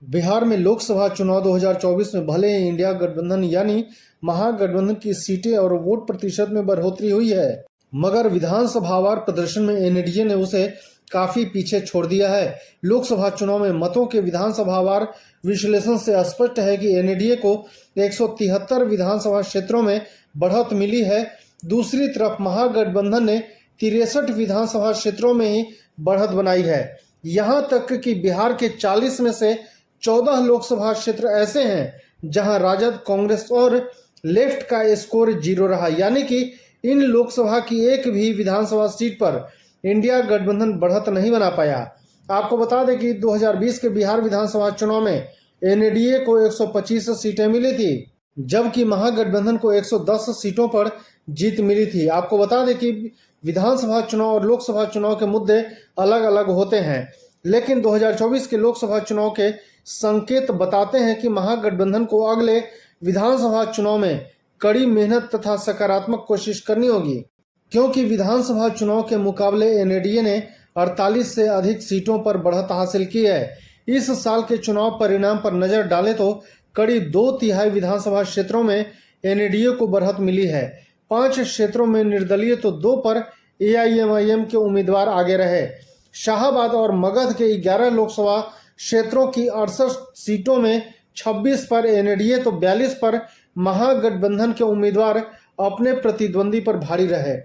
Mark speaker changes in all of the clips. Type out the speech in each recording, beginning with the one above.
Speaker 1: बिहार में लोकसभा चुनाव 2024 में भले ही इंडिया गठबंधन यानी महागठबंधन की सीटें और वोट प्रतिशत में बढ़ोतरी हुई है, मगर विधानसभावार प्रदर्शन में एनडीए ने उसे काफी पीछे छोड़ दिया है। लोकसभा चुनाव में मतों के विधानसभावार विश्लेषण से स्पष्ट है कि एनडीए को 173 विधानसभा क्षेत्रों में बढ़त मिली है। दूसरी तरफ महागठबंधन ने 63 विधानसभा क्षेत्रों में ही बढ़त बनाई है। यहाँ तक कि बिहार के 40 में से 14 लोकसभा क्षेत्र ऐसे हैं जहां राजद, कांग्रेस और लेफ्ट का स्कोर 0 रहा, यानी कि इन लोकसभा की एक भी विधानसभा सीट पर इंडिया गठबंधन बढ़त नहीं बना पाया। आपको बता दें कि 2020 के बिहार विधानसभा चुनाव में एनडीए को 125 सीटें मिली थी, जबकि महागठबंधन को 110 सीटों पर जीत मिली थी। आपको बता दें कि विधानसभा चुनाव और लोकसभा चुनाव के मुद्दे अलग अलग होते हैं, लेकिन 2024 के लोकसभा चुनाव के संकेत बताते हैं कि महागठबंधन को अगले विधानसभा चुनाव में कड़ी मेहनत तथा सकारात्मक कोशिश करनी होगी, क्योंकि विधानसभा चुनाव के मुकाबले एनडीए ने 48 से अधिक सीटों पर बढ़त हासिल की है। इस साल के चुनाव परिणाम पर नजर डालें तो करीब 2/3 विधानसभा क्षेत्रों में एनडीए को बढ़त मिली है। 5 क्षेत्रों में निर्दलीय तो 2 पर एआईएमआईएम के उम्मीदवार आगे रहे। शाहाबाद और मगध के 11 लोकसभा क्षेत्रों की 68 सीटों में 26 पर एनडीए तो 42 पर महागठबंधन के उम्मीदवार अपने प्रतिद्वंदी पर भारी रहे।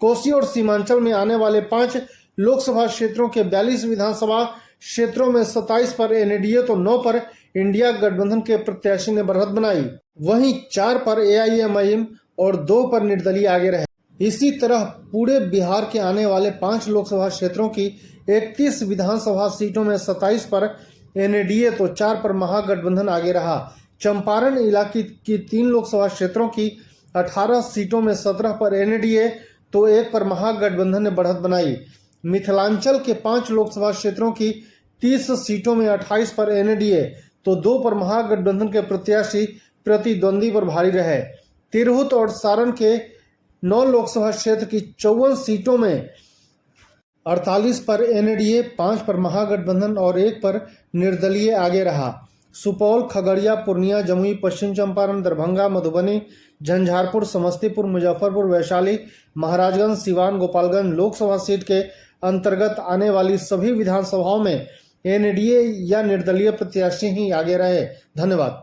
Speaker 1: कोसी और सीमांचल में आने वाले 5 लोकसभा क्षेत्रों के 42 विधानसभा क्षेत्रों में 27 पर एनडीए तो 9 पर इंडिया गठबंधन के प्रत्याशी ने बढ़त बनाई। वहीं 4 पर एआईएमआईएम और 2 पर निर्दलीय आगे रहे। इसी तरह पूरे बिहार के आने वाले 5 लोकसभा क्षेत्रों की 31 विधानसभा सीटों में 27 पर एनडीए तो 4 पर महागठबंधन आगे रहा। चंपारण इलाके की 3 लोकसभा क्षेत्रों की 18 सीटों में 17 पर एनडीए तो 1 पर महागठबंधन ने बढ़त बनाई। मिथिलांचल के 5 लोकसभा क्षेत्रों की 30 सीटों में 28 पर एनडीए तो 2 पर महागठबंधन के प्रत्याशी प्रतिद्वंदी पर भारी रहे। तिरहुत और सारण के 9 लोकसभा क्षेत्र की 54 सीटों में 48 पर एनडीए, 5 पर महागठबंधन और 1 पर निर्दलीय आगे रहा। सुपौल, खगड़िया, पूर्णिया, जमुई, पश्चिम चंपारण, दरभंगा, मधुबनी, झंझारपुर, समस्तीपुर, मुजफ्फरपुर, वैशाली, महाराजगंज, सिवान, गोपालगंज लोकसभा सीट के अंतर्गत आने वाली सभी विधानसभाओं में एनडीए या निर्दलीय प्रत्याशी ही आगे रहे। धन्यवाद।